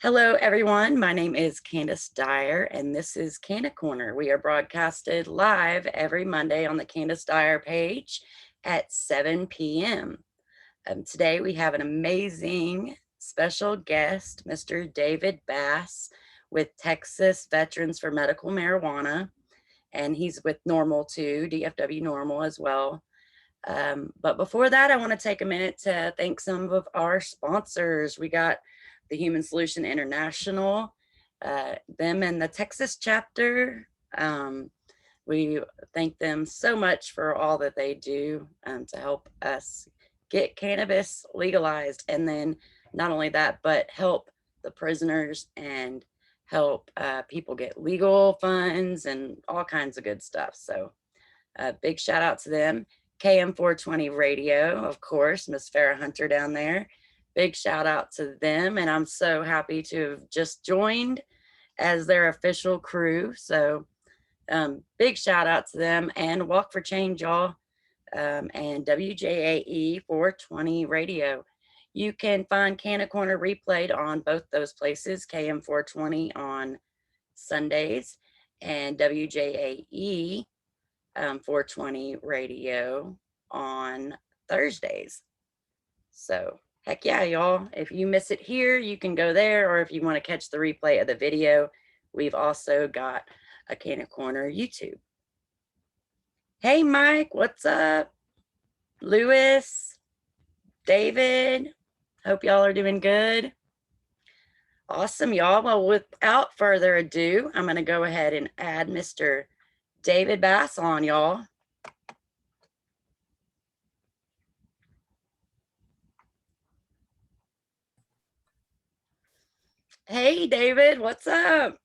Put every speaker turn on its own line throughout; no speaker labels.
Hello, everyone. My name is Candice Dyer, and this is Canna Corner. We are broadcasted live every Monday on the Candice Dyer page at 7 p.m. Today, we have an amazing special guest, Mr. David Bass with Texas Veterans for Medical Marijuana, and he's with Normal too, DFW Normal as well. But before that, I want to take a minute to thank some of our sponsors. We got the Human Solution International, them and the Texas chapter. We thank them so much for all that they do to help us get cannabis legalized. And then not only that, but help the prisoners and help people get legal funds and all kinds of good stuff. So big shout out to them. KM420 Radio, of course, Miss Farrah Hunter down there. Big shout out to them. And I'm so happy to have just joined as their official crew. So big shout out to them and Walk for Change, y'all. And WJAE 420 Radio. You can find Canna Corner replayed on both those places, KM 420 on Sundays and WJAE 420 Radio on Thursdays. So heck yeah, y'all. If you miss it here, you can go there, or if you want to catch the replay of the video, we've also got a Canna Corner YouTube. Hey, Mike, what's up? Lewis, David, hope y'all are doing good. Awesome, y'all. Well, without further ado, I'm going to go ahead and add Mr. David Bass on, y'all. Hey, David, what's up?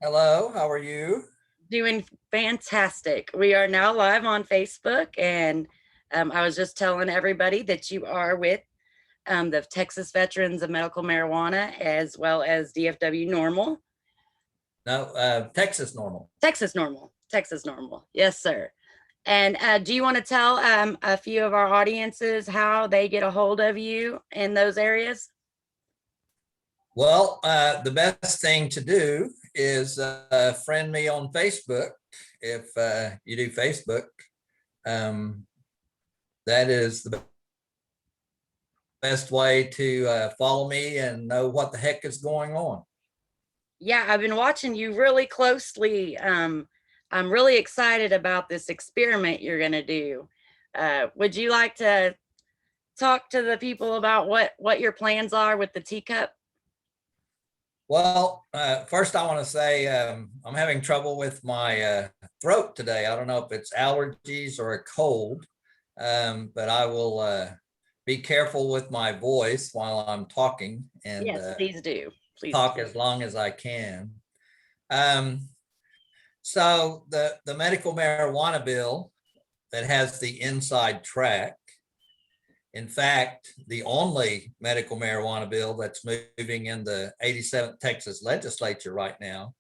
Hello, how are you?
Doing fantastic. We are now live on Facebook, and I was just telling everybody that you are with the Texas Veterans of Medical Marijuana as well as DFW Normal.
No, Texas Normal.
Texas Normal. Texas Normal. Yes, sir. And do you want to tell a few of our audiences how they get a hold of you in those areas?
Well, the best thing to do is friend me on Facebook. If you do Facebook, that is the best way to follow me and know what the heck is going on.
Yeah, I've been watching you really closely. I'm really excited about this experiment you're going to do. Would you like to talk to the people about what your plans are with the teacup?
Well, first I want to say I'm having trouble with my throat today. I don't know if it's allergies or a cold, but I will be careful with my voice while I'm talking, and
yes, please do. Please
talk
do.
as long as I can. So the medical marijuana bill that has the inside track, in fact, the only medical marijuana bill that's moving in the 87th Texas legislature right now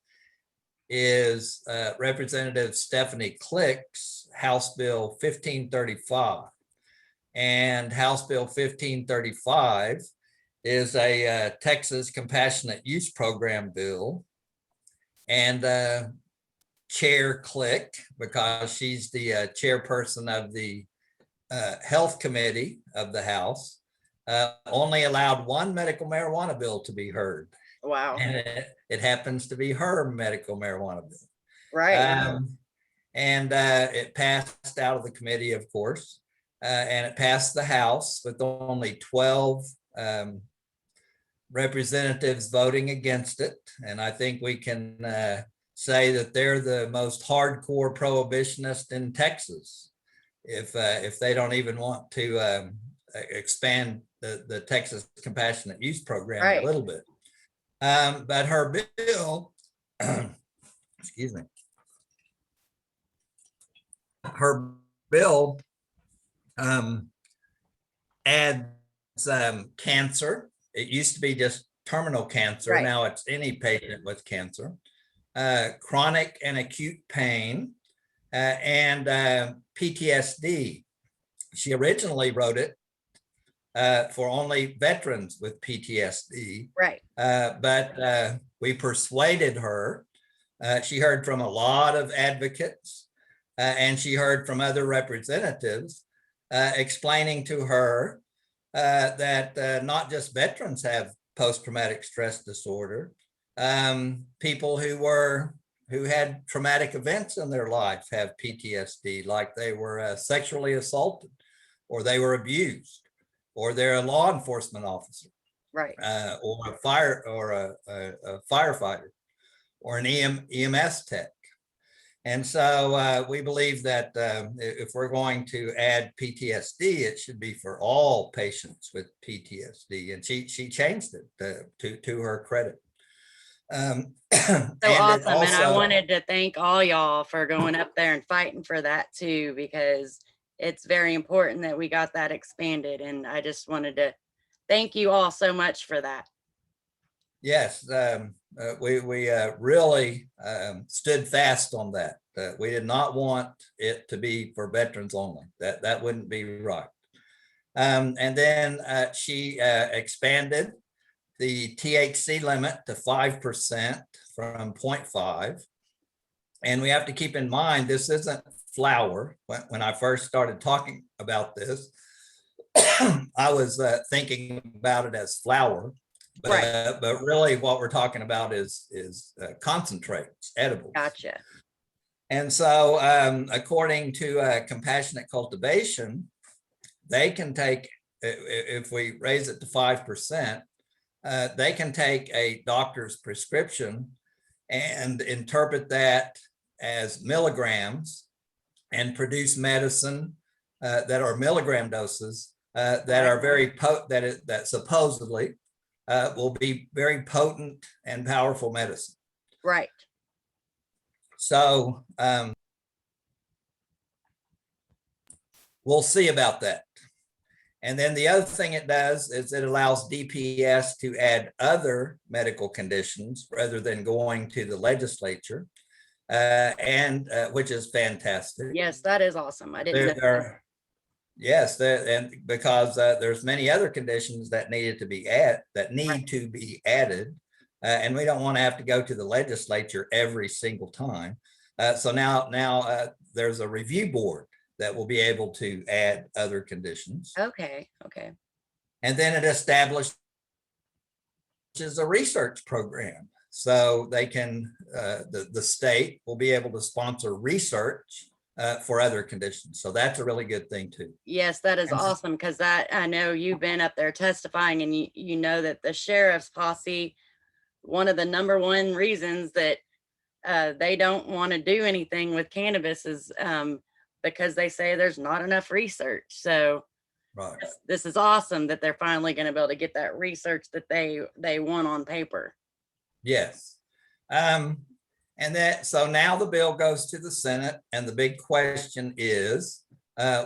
is Representative Stephanie Click's House Bill 1535. And House Bill 1535 is a Texas Compassionate Use Program bill. And Chair Click, because she's the chairperson of the Health Committee of the House, only allowed one medical marijuana bill to be heard.
Wow.
And it happens to be her medical marijuana bill.
Right.
And it passed out of the committee, of course, and it passed the House with only 12 representatives voting against it. And I think we can say that they're the most hardcore prohibitionist in Texas. If they don't even want to expand the Texas Compassionate Use Program
right.
a little bit. But her bill, excuse me, her bill adds cancer. It used to be just terminal cancer.
Right.
Now it's any patient with cancer, chronic and acute pain, and PTSD. She originally wrote it for only veterans with PTSD.
Right.
But we persuaded her. She heard from a lot of advocates, and she heard from other representatives explaining to her that not just veterans have post-traumatic stress disorder. People who had traumatic events in their life have PTSD, like they were sexually assaulted, or they were abused, or they're a law enforcement officer,
Right.
or a firefighter, or an EMS tech. And so we believe that if we're going to add PTSD, it should be for all patients with PTSD. And she changed it to her credit.
So
and
awesome. And I
also,
wanted to thank all y'all for going up there and fighting for that too, because it's very important that we got that expanded. And I just wanted to thank you all so much for that.
yes, we really stood fast on that. We did not want it to be for veterans only. That wouldn't be right. And then she expanded the THC limit to 5% from 0.5. And we have to keep in mind, this isn't flour. When I first started talking about this, I was thinking about it as flour.
Right.
But really what we're talking about is concentrates, edibles.
Gotcha.
And so according to Compassionate Cultivation, they can take, if we raise it to 5%, they can take a doctor's prescription and interpret that as milligrams and produce medicine that are milligram doses that are very potent, that supposedly will be very potent and powerful medicine.
Right.
So we'll see about that. And then the other thing it does is it allows DPS to add other medical conditions rather than going to the legislature, and which is fantastic.
Yes, that is awesome. I didn't know that.
Yes, and because there's many other conditions that need to be added, and we don't want to have to go to the legislature every single time. So now there's a review board that will be able to add other conditions.
Okay. Okay.
And then it establishes a research program. So they can, the state will be able to sponsor research for other conditions. So that's a really good thing too.
Yes, that is awesome, because that, I know you've been up there testifying, and you know that the sheriff's posse, one of the number one reasons that they don't want to do anything with cannabis is because they say there's not enough research. So
Right.
this is awesome that they're finally going to be able to get that research that they want on paper.
Yes. So now the bill goes to the Senate, and the big question is,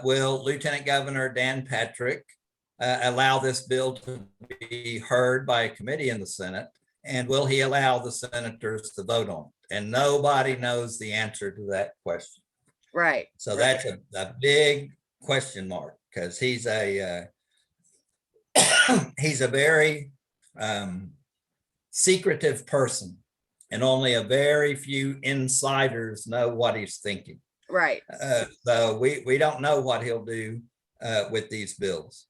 will Lieutenant Governor Dan Patrick allow this bill to be heard by a committee in the Senate? And will he allow the senators to vote on it? And nobody knows the answer to that question.
Right.
So that's a big question mark, because he's a he's a very secretive person, and only a very few insiders know what he's thinking.
Right.
So we don't know what he'll do with these bills.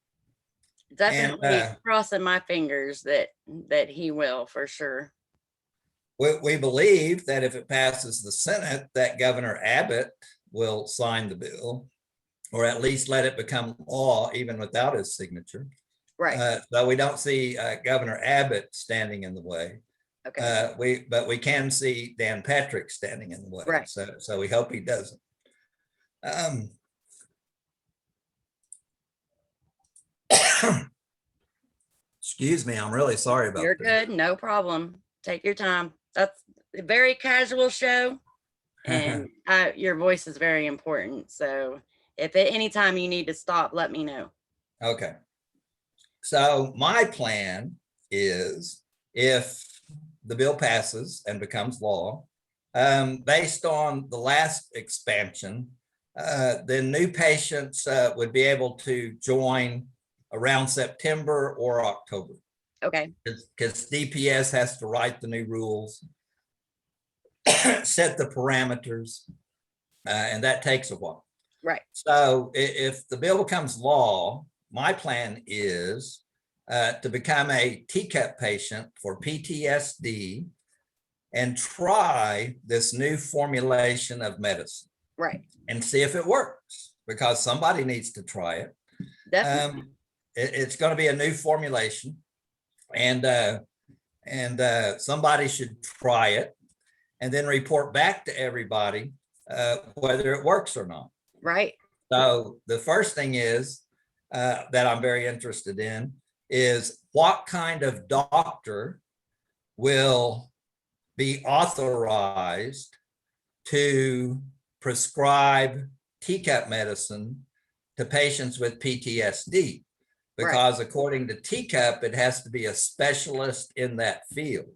Definitely crossing my fingers that he will, for sure.
We believe that if it passes the Senate, that Governor Abbott will sign the bill, or at least let it become law even without his signature.
Right.
Though we don't see Governor Abbott standing in the way.
Okay.
But we can see Dan Patrick standing in the way.
Right.
So we hope he doesn't. Excuse me, I'm really sorry about
You're
that.
good. No problem. Take your time. That's a very casual show, and your voice is very important. So if at any time you need to stop, let me know.
Okay. So my plan is, if the bill passes and becomes law, based on the last expansion, then new patients would be able to join around September or October.
Okay.
Because DPS has to write the new rules, set the parameters, and that takes a while.
Right.
So if the bill becomes law, my plan is to become a TCUP patient for PTSD and try this new formulation of medicine.
Right.
And see if it works, because somebody needs to try it.
Definitely.
It's going to be a new formulation, and somebody should try it and then report back to everybody whether it works or not.
Right.
So the first thing is that I'm very interested in is what kind of doctor will be authorized to prescribe TCUP medicine to patients with PTSD, because according to TCUP, it has to be a specialist in that field.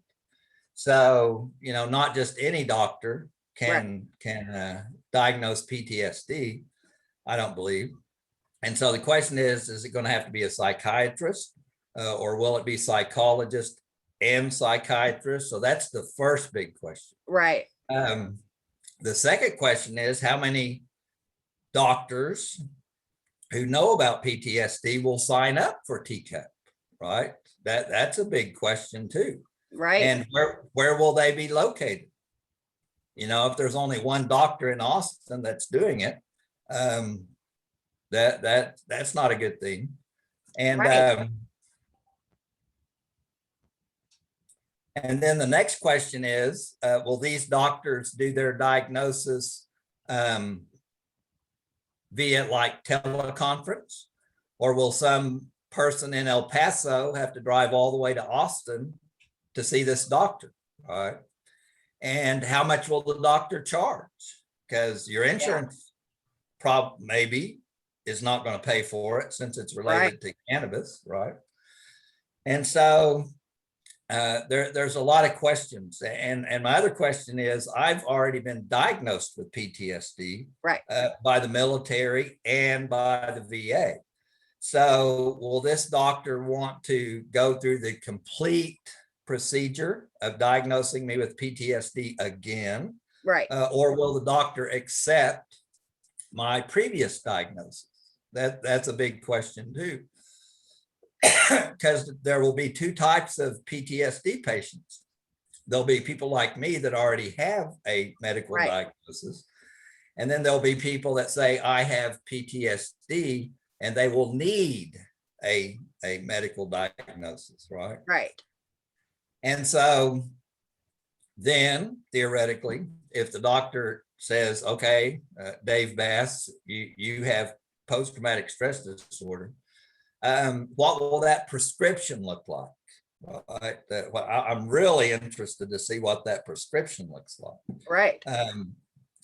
So, not just any doctor can diagnose PTSD, I don't believe. And so the question is it going to have to be a psychiatrist or will it be psychologist and psychiatrist? So that's the first big question.
Right.
The second question is how many doctors who know about PTSD will sign up for TCUP, right? That's a big question too.
Right.
And where will they be located? If there's only one doctor in Austin that's doing it, that's not a good thing. And
right.
And then the next question is, will these doctors do their diagnosis via like teleconference, or will some person in El Paso have to drive all the way to Austin to see this doctor? All right. And how much will the doctor charge? Because your insurance maybe is not going to pay for it since it's related to cannabis, right? And so there's a lot of questions. And my other question is, I've already been diagnosed with PTSD by the military and by the VA. So will this doctor want to go through the complete procedure of diagnosing me with PTSD again?
Right.
Or will the doctor accept my previous diagnosis? That's a big question too. Because there will be two types of PTSD patients. There'll be people like me that already have a medical diagnosis. And then there'll be people that say, I have PTSD, and they will need a medical diagnosis, right?
Right.
And so then theoretically, if the doctor says, okay, Dave Bass, you have post-traumatic stress disorder, what will that prescription look like? Right. I'm really interested to see what that prescription looks like.
Right.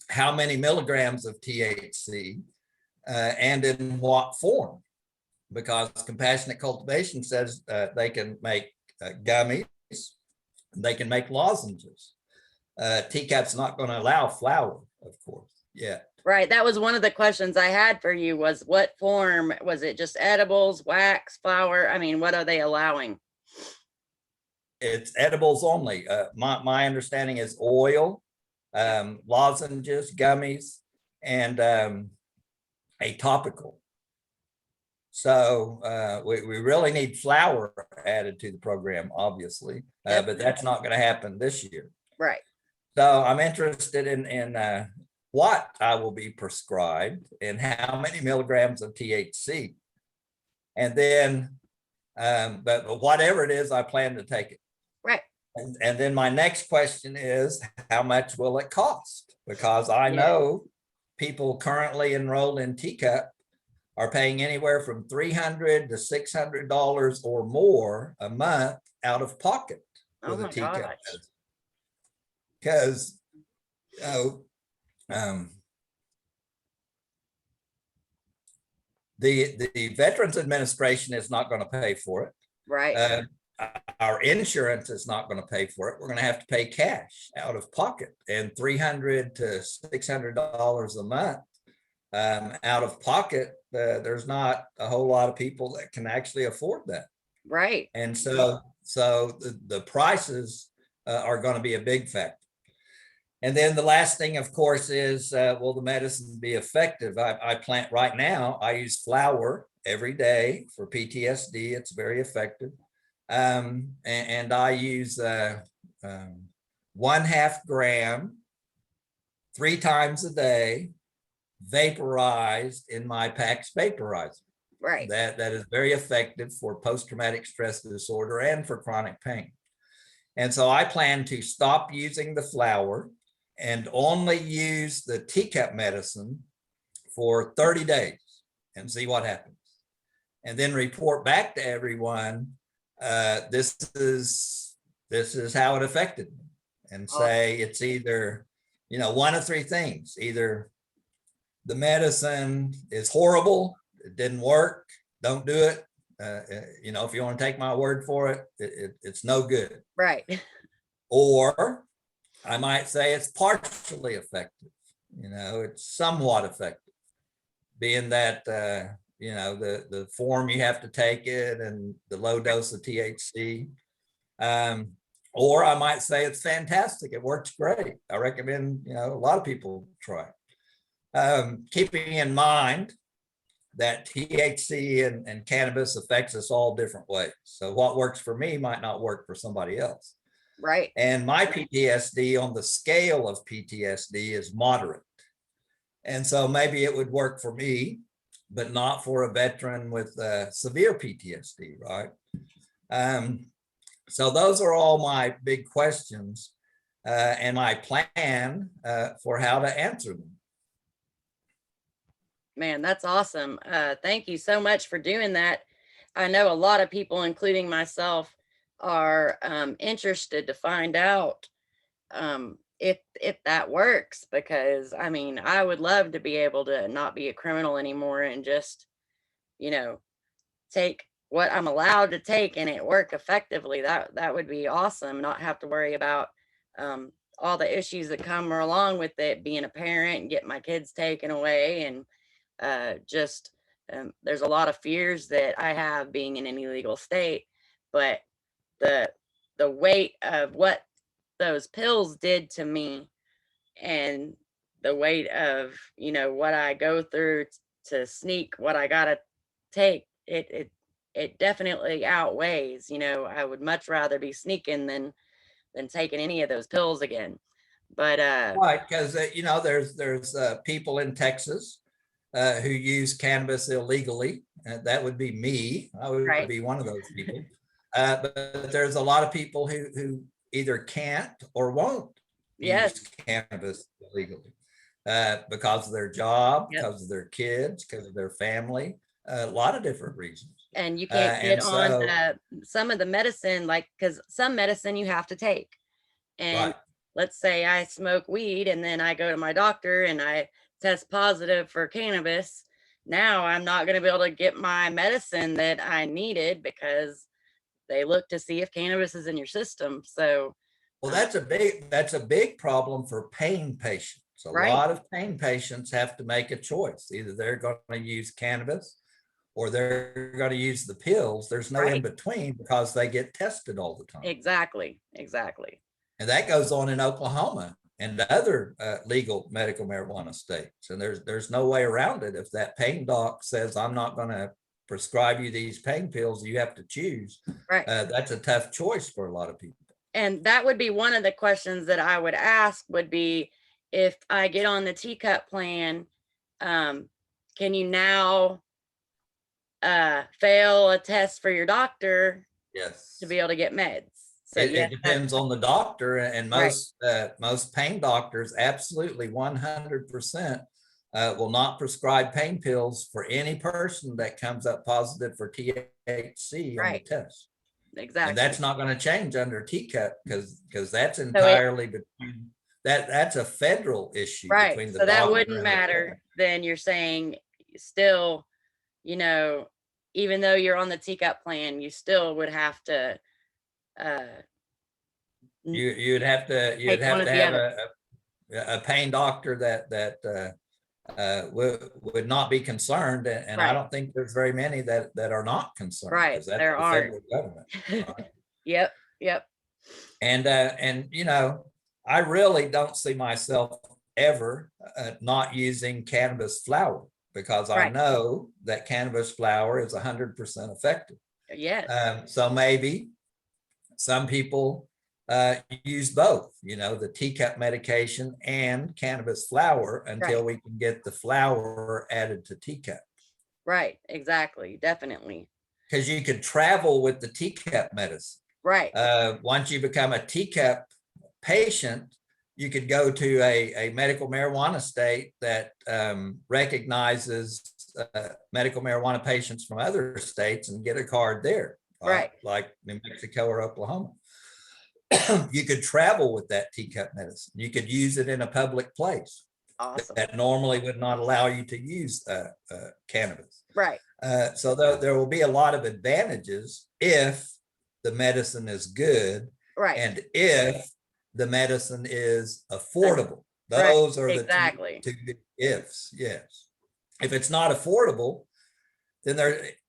How many milligrams of THC and in what form? Because compassionate cultivation says they can make gummies, they can make lozenges. TCUP's not going to allow flour, of course. Yeah.
Right. That was one of the questions I had for you was what form, was it just edibles, wax, flour? I mean, what are they allowing?
It's edibles only. My understanding is oil, lozenges, gummies, and a topical. So we really need flour added to the program, obviously, but that's not going to happen this year.
Right.
So I'm interested in what I will be prescribed and how many milligrams of THC. And then, but whatever it is, I plan to take it.
Right.
And then my next question is, how much will it cost? Because I know people currently enrolled in TCUP are paying anywhere from $300 to $600 or more a month out of pocket for the TCUP. Because the Veterans Administration is not going to pay for it.
Right.
Our insurance is not going to pay for it. We're going to have to pay cash out of pocket, and $300 to $600 a month out of pocket, there's not a whole lot of people that can actually afford that.
Right.
And so the prices are going to be a big factor. And then the last thing, of course, is will the medicine be effective? I plant right now, I use flour every day for PTSD. It's very effective. And I use 1/2 gram 3 times a day, vaporized in my PAX vaporizer.
Right.
That is very effective for post-traumatic stress disorder and for chronic pain. And so I plan to stop using the flour and only use the TCUP medicine for 30 days and see what happens. And then report back to everyone, this is how it affected me, and say it's either, one of 3 things. Either the medicine is horrible, it didn't work, don't do it. If you want to take my word for it, it's no good.
Right.
Or I might say it's partially effective. It's somewhat effective, being that, the form you have to take it and the low dose of THC. Or I might say it's fantastic. It works great. I recommend, a lot of people try it. Keeping in mind that THC and cannabis affects us all different ways. So what works for me might not work for somebody else.
Right.
And my PTSD on the scale of PTSD is moderate. And so maybe it would work for me, but not for a veteran with severe PTSD, right? So those are all my big questions and my plan for how to answer them.
Man, that's awesome. Thank you so much for doing that. I know a lot of people, including myself, are interested to find out if that works, because I mean, I would love to be able to not be a criminal anymore and just, you know, take what I'm allowed to take and it work effectively. That would be awesome. Not have to worry about all the issues that come along with it, being a parent and get my kids taken away, and just there's a lot of fears that I have being in an illegal state, but the the weight of what those pills did to me, and the weight of what I go through to sneak what I gotta take, it definitely outweighs. I would much rather be sneaking than taking any of those pills again. But
Right, because there's people in Texas who use cannabis illegally. That would be me. I would
right.
be one of those people. But there's a lot of people who either can't or won't
Yes.
use cannabis illegally because of their job,
Yep.
because of their kids, because of their family, a lot of different reasons.
And you can't get
And
on
so,
some of the medicine, like, because some medicine you have to take. And
right.
let's say I smoke weed and then I go to my doctor and I test positive for cannabis. Now I'm not going to be able to get my medicine that I needed because they look to see if cannabis is in your system. So,
Well,
uh,
that's a big problem for pain patients. A
right.
lot of pain patients have to make a choice. Either they're going to use cannabis or they're going to use the pills. There's no in
Right.
between because they get tested all the time.
Exactly. Exactly.
And that goes on in Oklahoma and other legal medical marijuana states. And there's no way around it. If that pain doc says, I'm not going to prescribe you these pain pills, you have to choose.
Right.
That's a tough choice for a lot of people.
And that would be one of the questions that I would ask, would be, if I get on the TCUP plan, can you now fail a test for your doctor
Yes.
to be able to get meds? So
It
yes,
depends on the doctor, and
right.
most pain doctors absolutely 100% will not prescribe pain pills for any person that comes up positive for THC on the
Right.
test. And
Exactly.
that's not going to change under TCUP because that's
So
entirely between that's a federal issue
right.
between the
So that
doctor
wouldn't
and the
matter.
patient.
Then you're saying still, even though you're on the TCUP plan, you still would have to uh,
You'd have to
take one or the
have
other.
a pain doctor that would not be concerned. And I
Right.
don't think there's very many that are not concerned,
Right.
because that's
There
the
aren't.
federal government. Right?
Yep. Yep.
And I really don't see myself ever not using cannabis flower, because I
Right.
know that cannabis flower is 100% effective.
Yes.
So maybe some people use both, the TCUP medication and cannabis flower, until
Right.
we can get the flower added to TCUP.
Right. Exactly. Definitely.
Because you could travel with the TCUP medicine.
Right.
Once you become a TCUP patient, you could go to a medical marijuana state that recognizes medical marijuana patients from other states and get a card there,
Right.
like New Mexico or Oklahoma. You could travel with that TCUP medicine. You could use it in a public place
Awesome.
that normally would not allow you to use cannabis.
Right.
So there will be a lot of advantages if the medicine is good,
Right.
and if the medicine is affordable.
Right.
Those are the
Exactly.
two big ifs. Yes. If it's not affordable, then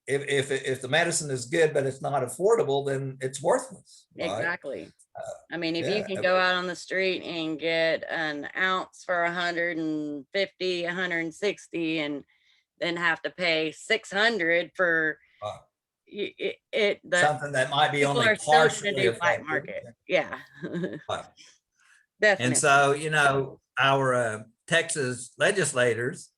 if the medicine is good but it's not affordable, then it's worthless. Right?
Exactly. I mean, if you
Yeah.
can go out on the street and get an ounce for 150, 160, and then have to pay 600 for
Uh,
the
Something that might be
people
only
are still gonna
partially
do black
effective.
market. Yeah.
Right. And
Definitely.
so, our Texas legislators,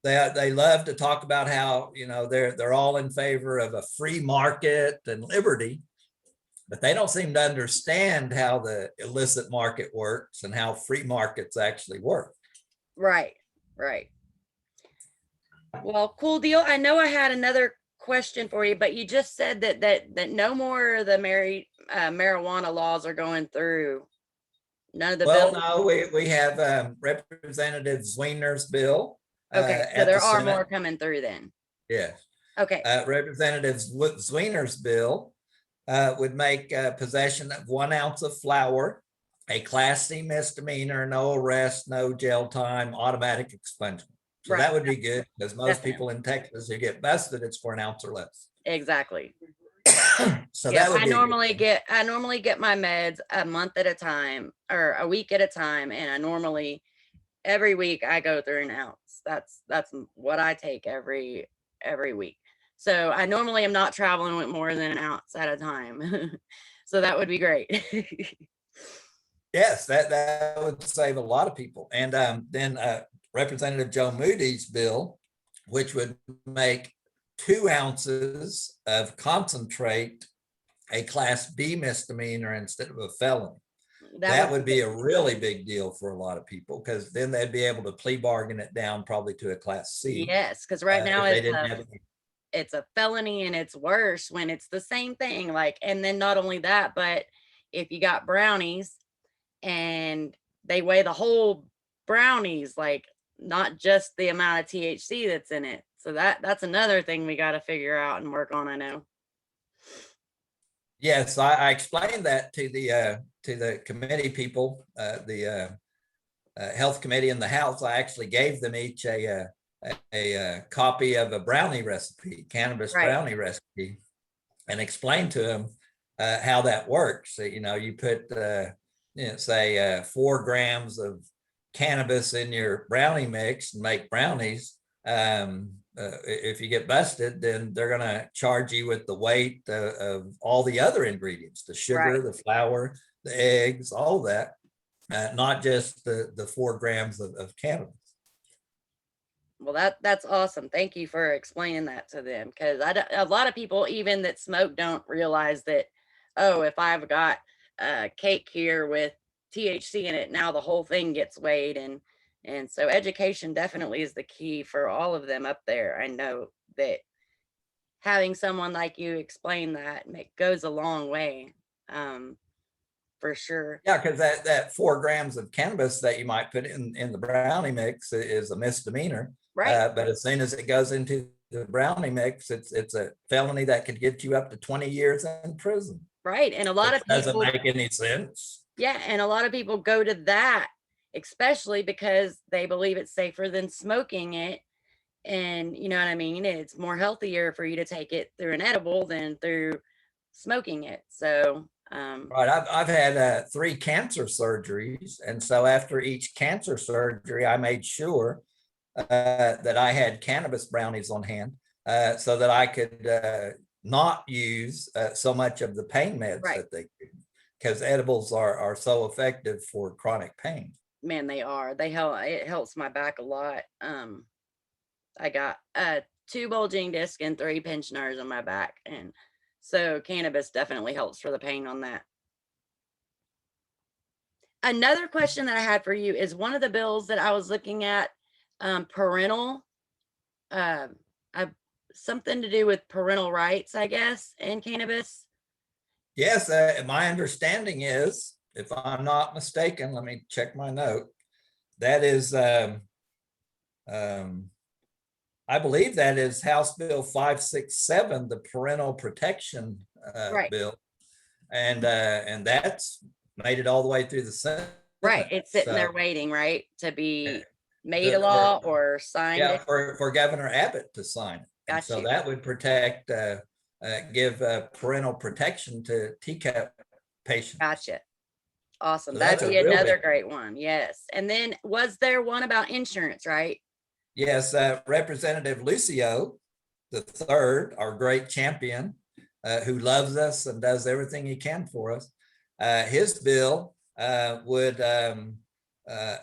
they love to talk about how, they're all in favor of a free market and liberty, but they don't seem to understand how the illicit market works and how free markets actually work.
Right. Right. Well, cool deal. I know I had another question for you, but you just said that no more of the marijuana laws are going through. None of the
Well,
bills.
no, we have Representative Zwiener's bill
Okay, so
at the
there are more
Senate.
coming through then.
Yes.
Okay.
Representative Zwiener's bill would make possession of 1 ounce of flour a Class C misdemeanor, no arrest, no jail time, automatic expungement. So
Right.
that would be good, because most
Definitely.
people in Texas who get busted, it's for 1 ounce or less.
Exactly.
So
Yeah,
that would
I
be
normally get my meds a month at a time or a week at a time, and I normally every week I go through an ounce. That's what I take every week. So I normally am not traveling with more than an ounce at a time. So that would be great.
Yes, that would save a lot of people. And then Representative Joe Moody's bill, which would make 2 ounces of concentrate a Class B misdemeanor instead of a felony. That would be a really big deal for a lot of people, because then they'd be able to plea bargain it down probably to a Class C.
Yes, because right now
if they didn't have any.
it's a felony, and it's worse when it's the same thing. Like, and then not only that, but if you got brownies and they weigh the whole brownies, like not just the amount of THC that's in it. So that's another thing we got to figure out and work on, I know.
Yes, I explained that to the committee people, the health committee in the House. I actually gave them each a copy of a brownie recipe, cannabis
Right.
brownie recipe, and explained to them how that works. So, you put say 4 grams of cannabis in your brownie mix and make brownies. If you get busted, then they're going to charge you with the weight of all the other ingredients, the sugar,
Right.
the flour, the eggs, all that, not just the 4 grams of cannabis.
Well, that's awesome. Thank you for explaining that to them, because a lot of people even that smoke don't realize that, oh, if I've got a cake here with THC in it, now the whole thing gets weighed, and so education definitely is the key for all of them up there. I know that having someone like you explain that goes a long way, for sure.
Yeah, because that 4 grams of cannabis that you might put in the brownie mix is a misdemeanor.
Right.
But as soon as it goes into the brownie mix, it's a felony that could get you up to 20 years in prison.
Right. And a lot
Which
of
doesn't
people,
make any sense.
yeah, and a lot of people go to that especially because they believe it's safer than smoking it. And you know what I mean? It's more healthier for you to take it through an edible than through smoking it. So,
Right. I've had 3 cancer surgeries. And so after each cancer surgery, I made sure that I had cannabis brownies on hand so that I could not use so much of the pain meds
right.
that they give, because edibles are so effective for chronic pain.
Man, they are. They help. It helps my back a lot. I got 2 bulging disc and 3 pinched nerves on my back, and so cannabis definitely helps for the pain on that. Another question that I had for you is one of the bills that I was looking at, parental, uh, I, something to do with parental rights, I guess, in cannabis.
Yes, my understanding is, if I'm not mistaken, let me check my note. That is, I believe that is House Bill 567, the Parental Protection
Right,
Bill, and that's made it all the way through the Senate.
right. It's sitting
So
there waiting, right, to be made a law
for
or signed.
yeah, for Governor Abbott to sign it, and
Got
so
you.
that would protect, give parental protection to TCUP patients.
Gotcha. Awesome.
So
That'd
that's a
be
real big.
another great one. Yes. And then was there one about insurance, right?
Yes, Representative Lucio the third, our great champion, who loves us and does everything he can for us. His bill would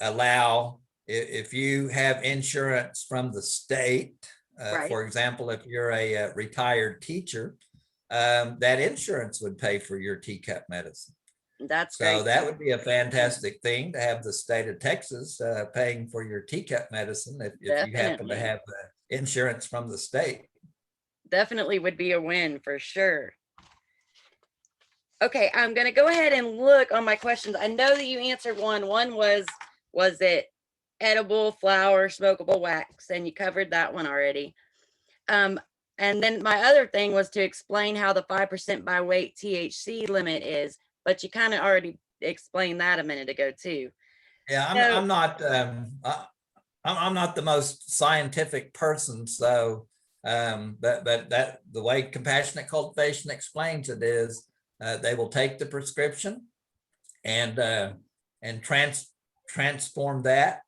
allow, if you have insurance from the state,
Right.
for example, if you're a retired teacher, that insurance would pay for your TCUP medicine.
That's
So
great
that
too.
would be a fantastic thing to have the state of Texas paying for your TCUP medicine if you happen to
Definitely.
have insurance from the state.
Definitely would be a win for sure. Okay, I'm going to go ahead and look on my questions. I know that you answered one. One was it edible, flower, smokable wax? And you covered that one already. Um, and then my other thing was to explain how the 5% by weight THC limit is, but you kind of already explained that a minute ago too.
Yeah,
So,
I'm not the most scientific person, so but that the way compassionate cultivation explains it is they will take the prescription and transform that,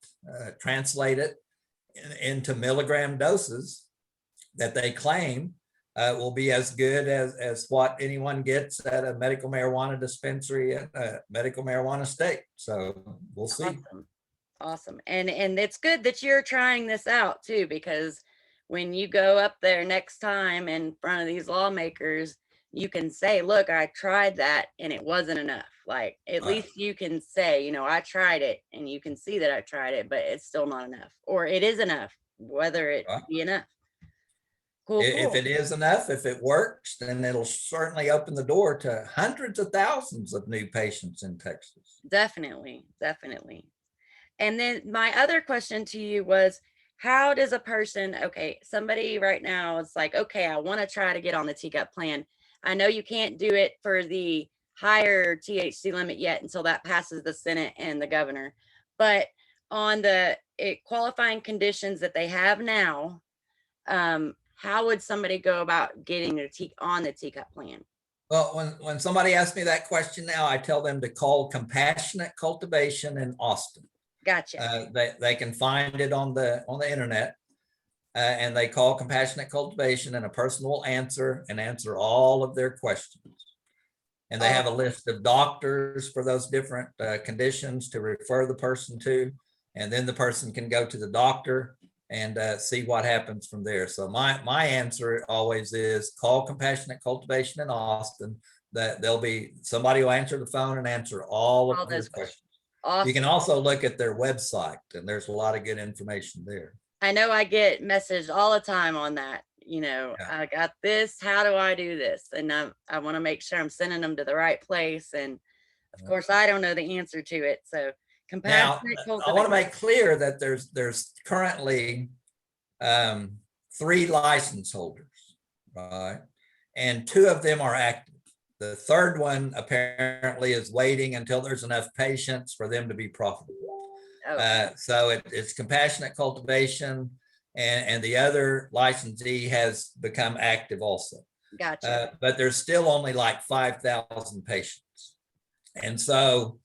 translate it into milligram doses that they claim will be as good as what anyone gets at a medical marijuana dispensary at a medical marijuana state. So we'll see.
awesome. Awesome. And it's good that you're trying this out too, because when you go up there next time in front of these lawmakers, you can say, look, I tried that and it wasn't enough. Like at
Right.
least you can say, you know, I tried it and you can see that I tried it, but it's still not enough. Or it is enough, whether it
Right.
be enough. Cool,
If
cool.
it is enough, if it works, then it'll certainly open the door to hundreds of thousands of new patients in Texas.
Definitely, definitely. And then my other question to you was, how does a person, okay, somebody right now is like, okay, I want to try to get on the TCUP plan. I know you can't do it for the higher THC limit yet until that passes the Senate and the governor. But on the qualifying conditions that they have now, how would somebody go about getting on the TCUP plan?
Well, when somebody asks me that question now, I tell them to call Compassionate Cultivation in Austin.
Gotcha.
They can find it on the internet, and they call Compassionate Cultivation, and a person will answer all of their questions. And they have a list of doctors for those different conditions to refer the person to, and then the person can go to the doctor and see what happens from there. So my answer always is call Compassionate Cultivation in Austin. That there'll be somebody will answer the phone and answer all
All
of your
those questions.
questions. You can
Awesome.
also look at their website, and there's a lot of good information there.
I know I get messaged all the time on that. You know,
Yeah.
I got this. How do I do this? And I want to make sure I'm sending them to the right place. And of course, I don't know the answer to it. So
Now,
compassionate
I want to
cultivation.
make clear that there's currently 3 license holders, right? And 2 of them are active. The third one apparently is waiting until there's enough patients for them to be profitable.
Oh,
So it's compassionate cultivation, and the other licensee has become active also.
gotcha.
But there's still only like 5,000 patients. And so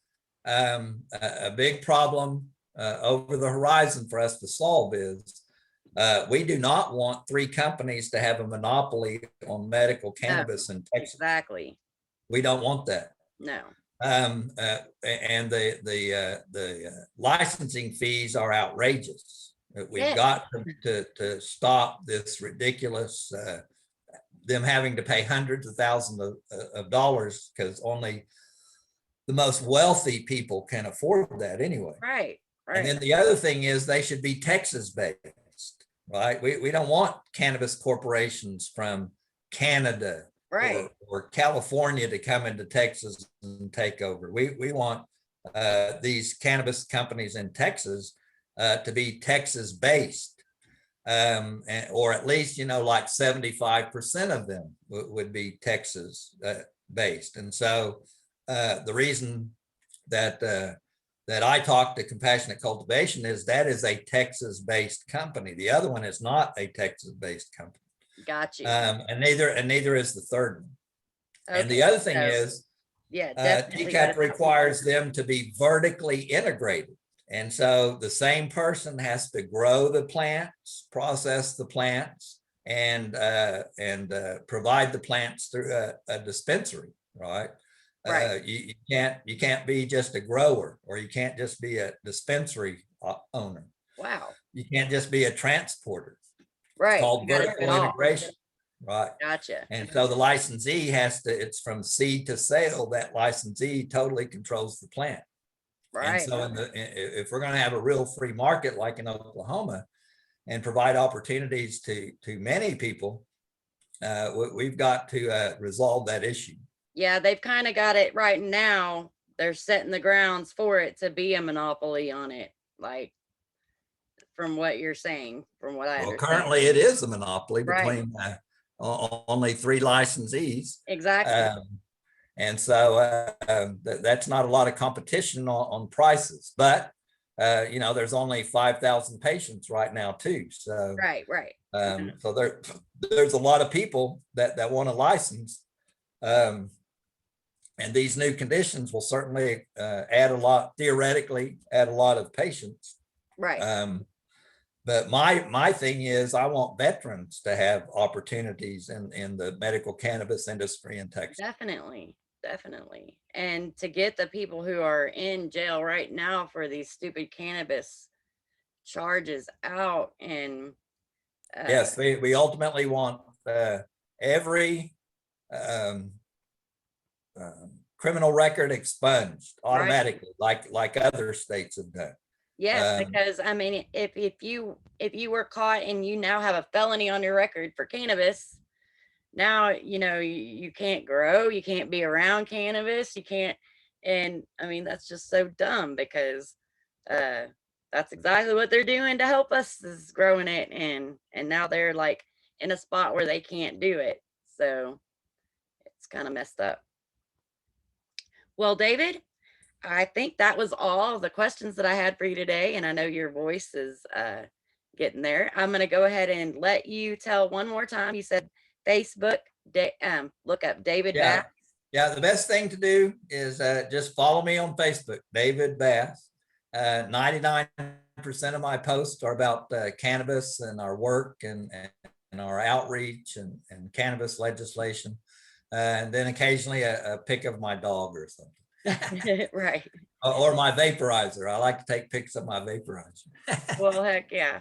a big problem over the horizon for us to solve is we do not want three companies to have a monopoly on medical
No,
cannabis in Texas.
exactly.
We don't want that.
No.
And the licensing fees are outrageous. We've
Yes.
got to stop this ridiculous, them having to pay hundreds of thousands of dollars because only the most wealthy people can afford that anyway.
Right.
And
Right.
then the other thing is they should be Texas based, right? We don't want cannabis corporations from Canada
Right.
or California to come into Texas and take over. We want these cannabis companies in Texas to be Texas based, or at least, like 75% of them would be Texas based. And so the reason that that I talked to Compassionate Cultivation is that is a Texas based company. The other one is not a Texas based company.
Got you.
And neither is the third one. And the
Okay.
other thing
So,
is
yeah, definitely let
TCUP
us know.
requires them to be vertically integrated. And so the same person has to grow the plants, process the plants, and provide the plants through a dispensary, right?
Right.
You can't be just a grower, or you can't just be a dispensary owner.
Wow.
You can't just be a transporter. It's
Right.
called
You got to do it
vertical
all.
integration, right?
Gotcha.
And so the licensee has to, it's from seed to sale. That licensee totally controls the plant. And
Right.
so if we're going to have a real free market like in Oklahoma and provide opportunities to many people, we've got to resolve that issue.
Yeah, they've kind of got it right now. They're setting the grounds for it to be a monopoly on it. Like, from what you're saying, from what I
Well,
understand.
currently it is a monopoly
Right.
between only three licensees.
Exactly.
And so that's not a lot of competition on prices, but there's only 5,000 patients right now too. So
Right. Right.
so there's a lot of people that want to license, and these new conditions will certainly theoretically add a lot of patients.
Right.
But my thing is I want veterans to have opportunities in the medical cannabis industry in Texas.
Definitely. Definitely. And to get the people who are in jail right now for these stupid cannabis charges out, and
Yes, we ultimately want every um, criminal record expunged
right.
automatically, like other states have done.
Yes, because I mean, if you were caught and you now have a felony on your record for cannabis, now you can't grow, you can't be around cannabis, you can't. And I mean, that's just so dumb because uh that's exactly what they're doing to help us, is growing it, and now they're like in a spot where they can't do it. So it's kind of messed up. Well, David, I think that was all the questions that I had for you today, and I know your voice is getting there. I'm going to go ahead and let you tell one more time. You said Facebook, look up David
Yeah,
Bass.
yeah. The best thing to do is just follow me on Facebook, David Bass. 99% of my posts are about cannabis and our work and our outreach and cannabis legislation, and then occasionally a pic of my dog or something.
Right.
Or my vaporizer. I like to take pics of my vaporizer.
Well, heck yeah.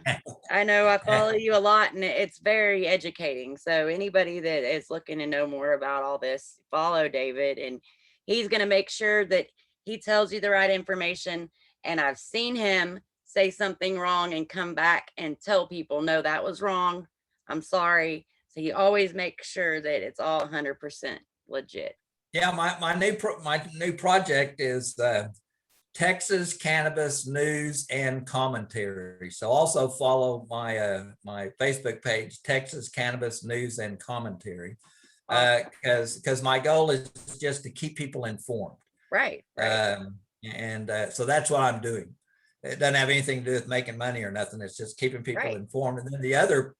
I know I follow you a lot, and it's very educating. So anybody that is looking to know more about all this, follow David, and he's going to make sure that he tells you the right information. And I've seen him say something wrong and come back and tell people, no, that was wrong. I'm sorry. So he always makes sure that it's all 100% legit.
Yeah, my new project is Texas Cannabis News and Commentary. So also follow my Facebook page, Texas Cannabis News and Commentary, because my goal is just to keep people informed.
Right. Right.
And so that's what I'm doing. it doesn't have anything to do with making money or nothing. It's just keeping people
Right.
informed. And then the other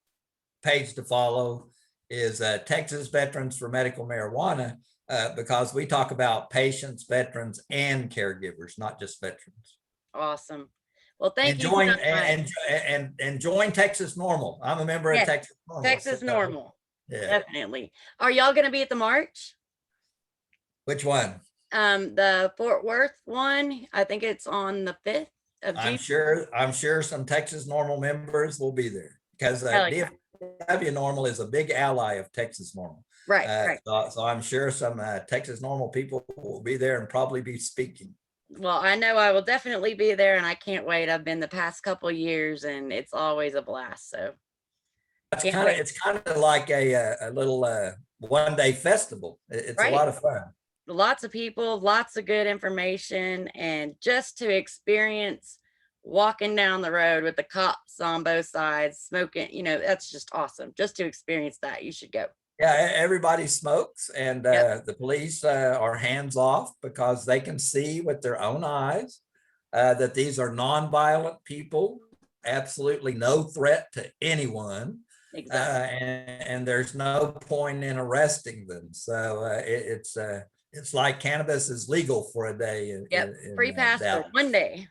page to follow is Texas Veterans for Medical Marijuana, because we talk about patients, veterans, and caregivers, not just veterans.
Awesome. Well, thank
And
you so
join
much.
and join Texas Normal. I'm a member of
Yes,
Texas Normal.
Texas
So,
Normal.
yeah.
Definitely. Are y'all going to be at the march?
Which one?
The Fort Worth one. I think it's on the 5th of
I'm
June.
sure. I'm sure some Texas Normal members will be there because
Hell yeah.
DFW Normal is a big ally of Texas Normal.
Right, right.
So I'm sure some Texas Normal people will be there and probably be speaking.
Well, I know I will definitely be there, and I can't wait. I've been the past couple years, and it's always a blast. So can't wait.
It's kind of like a little one day festival. It's a
Right.
lot of fun.
Lots of people, lots of good information, and just to experience walking down the road with the cops on both sides smoking, that's just awesome. Just to experience that, you should go.
Yeah, everybody smokes, and
Yep.
the police are hands off because they can see with their own eyes that these are nonviolent people, absolutely no threat to anyone,
Exactly.
and there's no point in arresting them. So it's like cannabis is legal for a day
Yep. Free pass for
Dallas.
one day.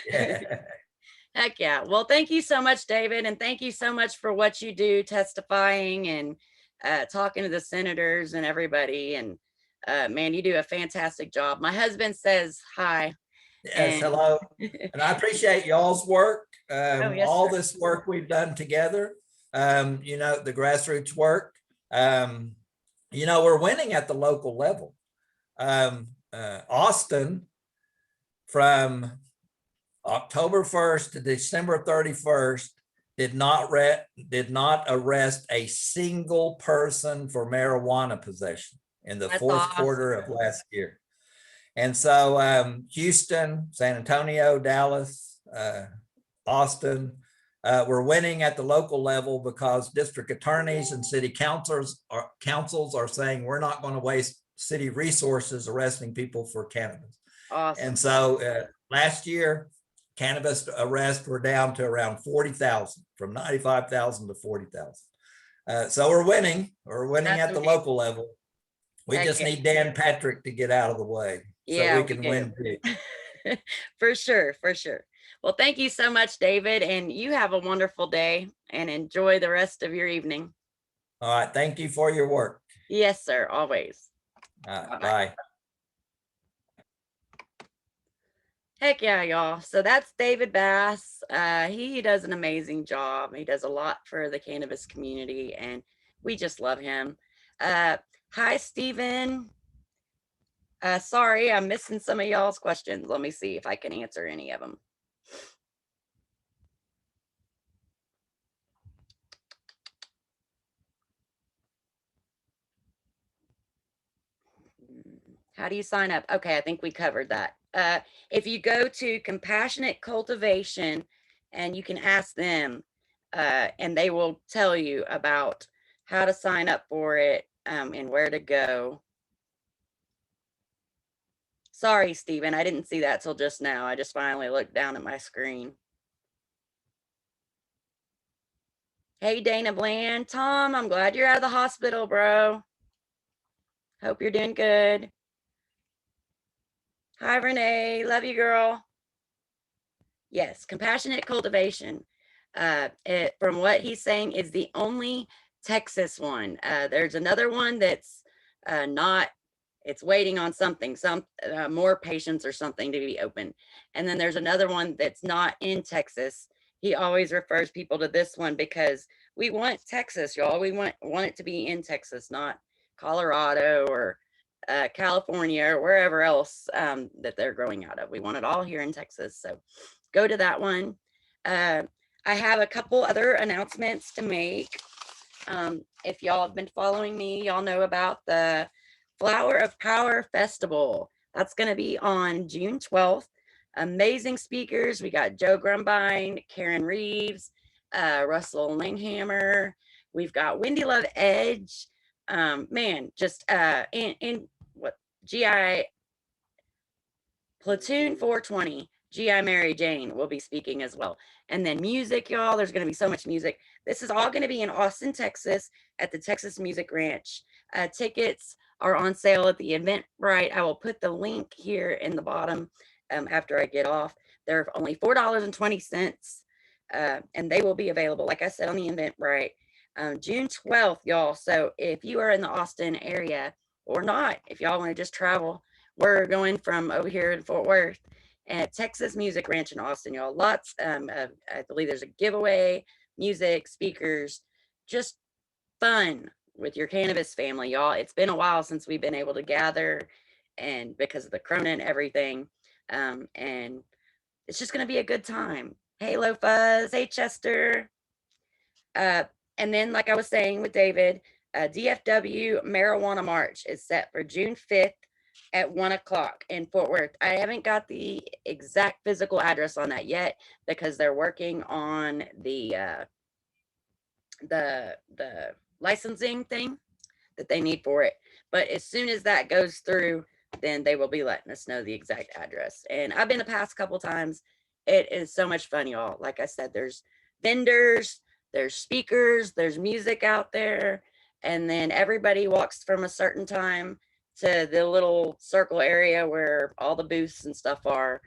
Yeah.
Heck yeah. Well, thank you so much, David. And thank you so much for what you do, testifying and talking to the senators and everybody. And man, you do a fantastic job. My husband says hi.
Yes,
And
hello. And I appreciate y'all's work.
oh, yes,
All
sir.
this work we've done together, the grassroots work. We're winning at the local level. Austin, from October 1st to December 31st, did not arrest a single person for marijuana possession in the
That's
fourth quarter
awesome.
of last year. And so Houston, San Antonio, Dallas, Austin, we're winning at the local level because district attorneys and city councils are saying we're not going to waste city resources arresting people for cannabis.
Awesome.
And so last year, cannabis arrests were down to around 40,000, from 95,000 to 40,000. So we're winning. We're winning
That's
at the
amazing.
local level. We
Heck
just
yeah.
need Dan Patrick to get out of the way so
Yeah,
we
we
can
do.
win big.
For sure, for sure. Well, thank you so much, David. And you have a wonderful day and enjoy the rest of your evening.
All right. Thank you for your work.
Yes, sir. Always.
All right,
Bye-bye.
bye.
Heck yeah, y'all. So that's David Bass. He does an amazing job. He does a lot for the cannabis community, and we just love him. Hi, Stephen. Sorry, I'm missing some of y'all's questions. Let me see if I can answer any of them. How do you sign up? Okay, I think we covered that. If you go to Compassionate Cultivation and you can ask them, and they will tell you about how to sign up for it and where to go. Sorry, Stephen, I didn't see that till just now. I just finally looked down at my screen. Hey, Dana Bland. Tom, I'm glad you're out of the hospital, bro. Hope you're doing good. Hi, Renee. Love you, girl. Yes, Compassionate Cultivation. From what he's saying, is the only Texas one. There's another one that's not. It's waiting on something, some more patients or something to be open. And then there's another one that's not in Texas. He always refers people to this one because we want Texas, y'all. We want it to be in Texas, not Colorado or California or wherever else that they're growing out of. We want it all here in Texas. So go to that one. I have a couple other announcements to make. If y'all have been following me, y'all know about the Flower of Power Festival. That's going to be on June 12th. Amazing speakers. We got Joe Grumbine, Karen Reeves, Russell Langhammer. We've got Wendy Love Edge. Man, just in what GI Platoon 420. GI Mary Jane will be speaking as well. And then music, y'all, there's going to be so much music. This is all going to be in Austin, Texas at the Texas Music Ranch. Tickets are on sale at the Eventbrite. I will put the link here in the bottom after I get off. They're only $4.20, and they will be available, like I said, on the Eventbrite. June 12th, y'all. So if you are in the Austin area or not, if y'all want to just travel, we're going from over here in Fort Worth at Texas Music Ranch in Austin, y'all. Lots I believe there's a giveaway, music, speakers, just fun with your cannabis family, y'all. It's been a while since we've been able to gather, and because of the corona and everything. And it's just going to be a good time. Hey, Low Fuzz. Hey, Chester. Uh, and then, like I was saying with David, DFW Marijuana March is set for June 5th at 1 o'clock in Fort Worth. I haven't got the exact physical address on that yet because they're working on the licensing thing that they need for it. But as soon as that goes through, then they will be letting us know the exact address. And I've been the past couple times. It is so much fun, y'all. Like I said, there's vendors, there's speakers, there's music out there, and then everybody walks from a certain time to the little circle area where all the booths and stuff are.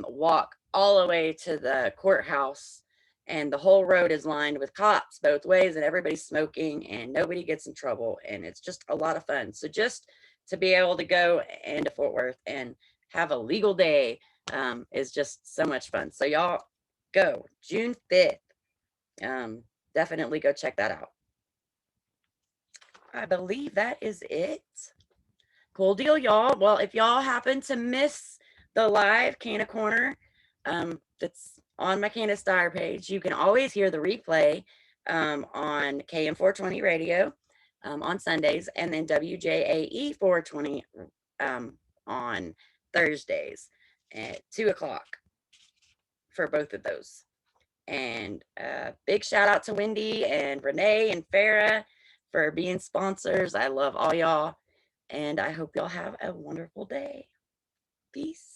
Walk all the way to the courthouse, and the whole road is lined with cops both ways, and everybody's smoking and nobody gets in trouble, and it's just a lot of fun. So just to be able to go into Fort Worth and have a legal day is just so much fun. So y'all go June 5th. Definitely go check that out. I believe that is it. Cool deal, y'all. Well, if y'all happen to miss the live Canna Corner, that's on my Candice Dyer page, you can always hear the replay on KM 420 radio on Sundays, and then WJAE 420 on Thursdays at 2 o'clock for both of those. And big shout out to Wendy and Renee and Farah for being sponsors. I love all y'all, and I hope y'all have a wonderful day. Peace.